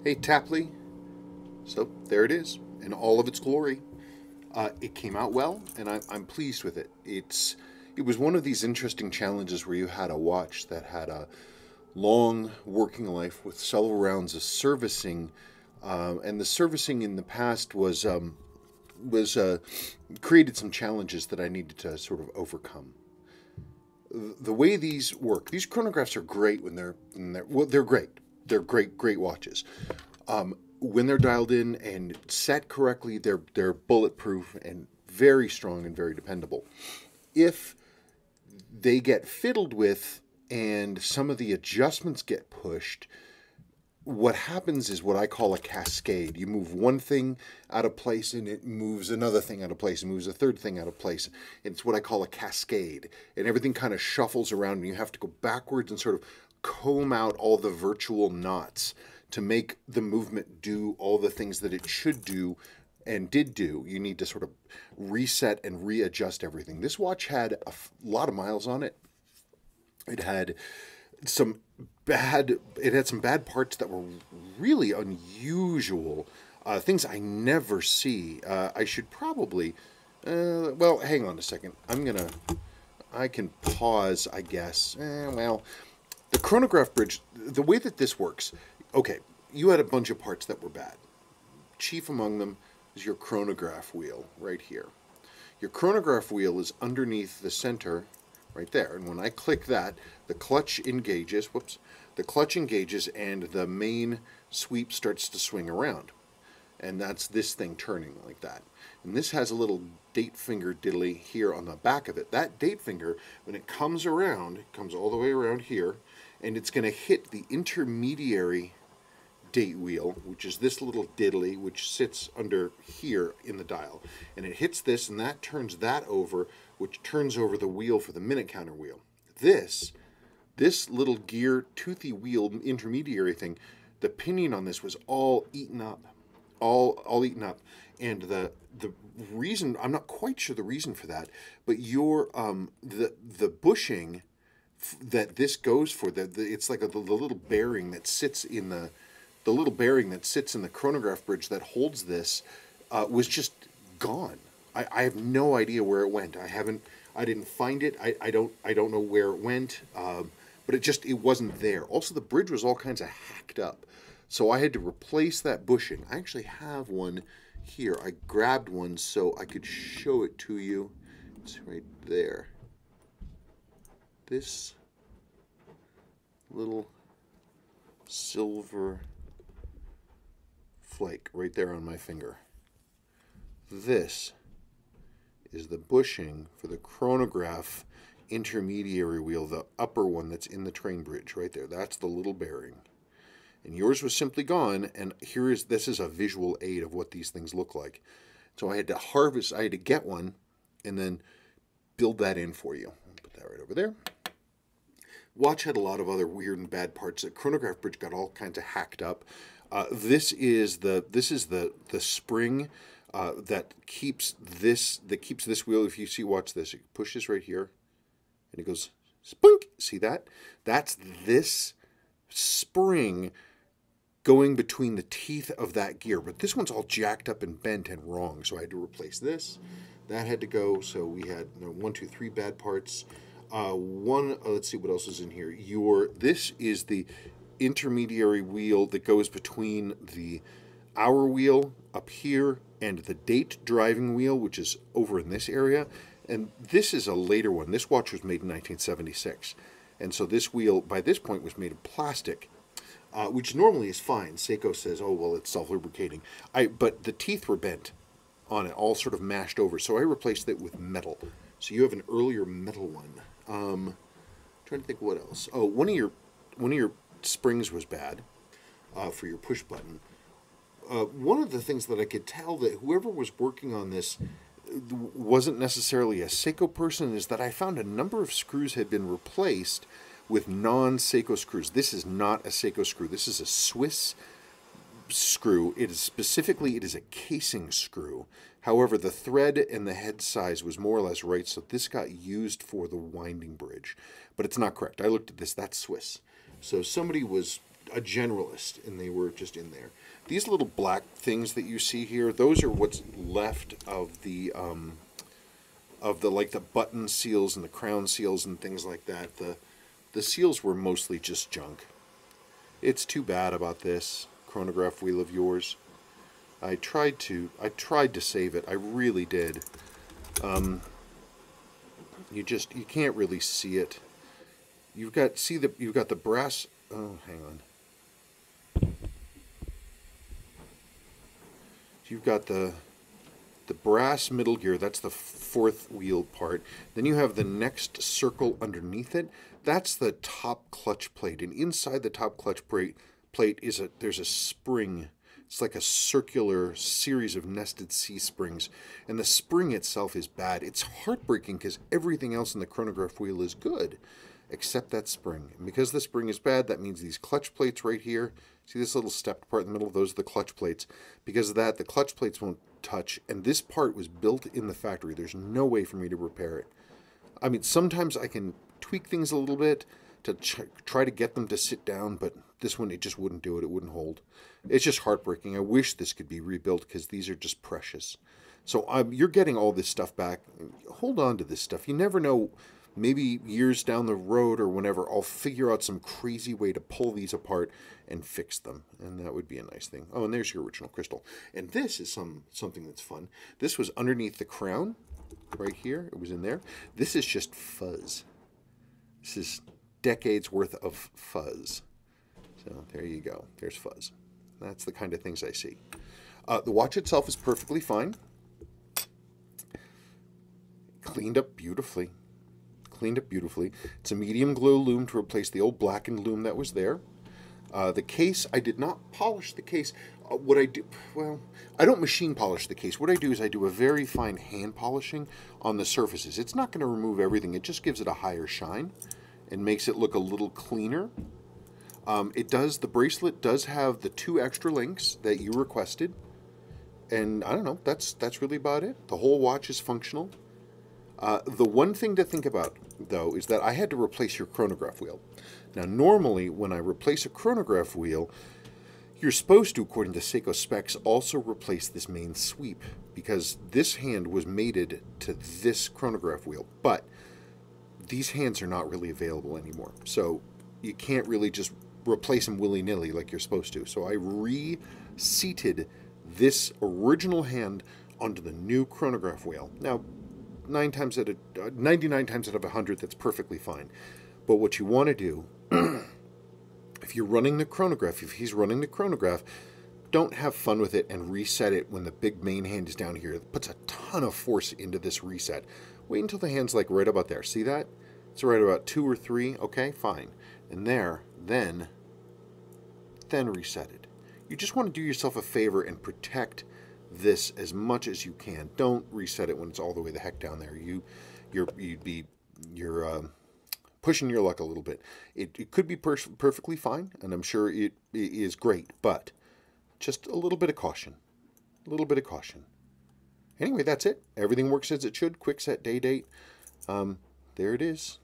Hey Tapley, so there it is in all of its glory. It came out well, and I'm pleased with it. It was one of these interesting challenges where you had a watch that had a long working life with several rounds of servicing, and the servicing in the past was created some challenges that I needed to sort of overcome. The way these work, these chronographs are great they're great. They're great watches. When they're dialed in and set correctly, they're bulletproof and very strong and very dependable. If they get fiddled with and some of the adjustments get pushed, what happens is what I call a cascade. You move one thing out of place and it moves another thing out of place and moves a third thing out of place. It's what I call a cascade. And everything kind of shuffles around and you have to go backwards and sort of comb out all the virtual knots to make the movement do all the things that it should do and did do. You need to sort of reset and readjust everything. This watch had a lot of miles on it. It had some bad parts that were really unusual, things I never see. I should probably, well, hang on a second. I can pause, I guess. The chronograph bridge, the way that this works, okay, you had a bunch of parts that were bad. Chief among them is your chronograph wheel right here. Your chronograph wheel is underneath the center right there. And when I click that, the clutch engages, and the main sweep starts to swing around. And that's this thing turning like that. And this has a little date finger diddly here on the back of it. That date finger, when it comes around, it comes all the way around here, and it's going to hit the intermediary date wheel, which is this little diddly, which sits under here in the dial. And it hits this, and that turns that over, which turns over the wheel for the minute counter wheel. This little gear, toothy wheel intermediary thing, the pinion on this was all eaten up. All eaten up. And the reason, I'm not quite sure the reason for that, but your the bushing that this goes for, it's like the little bearing that sits in the chronograph bridge that holds this, was just gone. I have no idea where it went. I didn't find it. I don't know where it went. But it wasn't there. Also, the bridge was all kinds of hacked up. So I had to replace that bushing. I actually have one here. I grabbed one so I could show it to you. It's right there. This little silver flake right there on my finger. This is the bushing for the chronograph intermediary wheel, the upper one that's in the train bridge right there. That's the little bearing. And yours was simply gone, and this is a visual aid of what these things look like. So I had to get one and then build that in for you. I'll put that right over there. Watch had a lot of other weird and bad parts. The chronograph bridge got all kinds of hacked up. This is the spring that keeps this wheel. If you see, watch this. It pushes right here, and it goes spunk. See that? That's this spring going between the teeth of that gear. But this one's all jacked up and bent and wrong, so I had to replace this. That had to go. So we had 1, 2, 3 bad parts. Let's see what else is in here. This is the intermediary wheel that goes between the hour wheel up here and the date driving wheel, which is over in this area. And this is a later one. This watch was made in 1976. And so this wheel, by this point, was made of plastic, which normally is fine. Seiko says, oh, well, it's self-lubricating. But the teeth were bent on it, all sort of mashed over. So I replaced it with metal. So you have an earlier metal one. Trying to think what else. Oh, one of your springs was bad for your push button. One of the things that I could tell that whoever was working on this wasn't necessarily a Seiko person is that I found a number of screws had been replaced with non-Seiko screws. This is not a Seiko screw. This is a Swiss screw. It is a casing screw. However, the thread and the head size was more or less right, so this got used for the winding bridge. But it's not correct. I looked at this. That's Swiss. So somebody was a generalist, and they were just in there. These little black things that you see here, those are what's left of the like the button seals and the crown seals and things like that. The seals were mostly just junk. It's too bad about this chronograph wheel of yours. I tried to save it. I really did. You can't really see it. You've got the brass. Oh, hang on. You've got the brass middle gear. That's the fourth wheel part. Then you have the next circle underneath it. That's the top clutch plate, and inside the top clutch plate there's a spring. It's like a circular series of nested C springs, and the spring itself is bad. It's heartbreaking because everything else in the chronograph wheel is good, except that spring. And because the spring is bad, that means these clutch plates right here, see this little stepped part in the middle? Those are the clutch plates. Because of that, the clutch plates won't touch, and this part was built in the factory. There's no way for me to repair it. I mean, sometimes I can tweak things a little bit to try to get them to sit down, but this one, it just wouldn't do it. It wouldn't hold. It's just heartbreaking. I wish this could be rebuilt because these are just precious. So you're getting all this stuff back. Hold on to this stuff. You never know. Maybe years down the road or whenever, I'll figure out some crazy way to pull these apart and fix them. And that would be a nice thing. Oh, and there's your original crystal. And this is something that's fun. This was underneath the crown right here. It was in there. This is just fuzz. This is decades worth of fuzz. So there you go. There's fuzz. That's the kind of things I see. The watch itself is perfectly fine. Cleaned up beautifully. It's a medium glow loom to replace the old blackened loom that was there. The case, I did not polish the case. What I do, well, I don't machine polish the case. What I do is I do a very fine hand polishing on the surfaces. It's not going to remove everything. It just gives it a higher shine and makes it look a little cleaner. The bracelet does have the 2 extra links that you requested. And I don't know, that's really about it. The whole watch is functional. The one thing to think about, though, is that I had to replace your chronograph wheel. Now, normally, when I replace a chronograph wheel, you're supposed to, according to Seiko specs, also replace this main sweep, because this hand was mated to this chronograph wheel. But these hands are not really available anymore, so you can't really just replace them willy-nilly like you're supposed to. So I reseated this original hand onto the new chronograph wheel. Now, 99 times out of 100, that's perfectly fine. But what you want to do, if you're running the chronograph, if he's running the chronograph, don't have fun with it and reset it when the big main hand is down here. It puts a ton of force into this reset. Wait until the hand's like right about there. See that? It's right about 2 or 3. Okay, fine. And there, then reset it. You just want to do yourself a favor and protect this as much as you can. Don't reset it when it's all the way the heck down there. You're pushing your luck a little bit. It could be perfectly fine, and I'm sure it is great, but just a little bit of caution. A little bit of caution. Anyway, that's it. Everything works as it should. Quick set day date. There it is.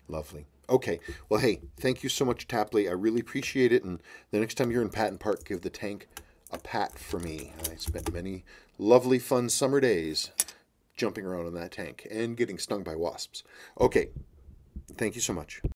Lovely. Okay. Well, hey, thank you so much, Tapley. I really appreciate it. And the next time you're in Patton Park, give the tank a pat for me. I spent many lovely, fun summer days jumping around on that tank and getting stung by wasps. Okay. Thank you so much.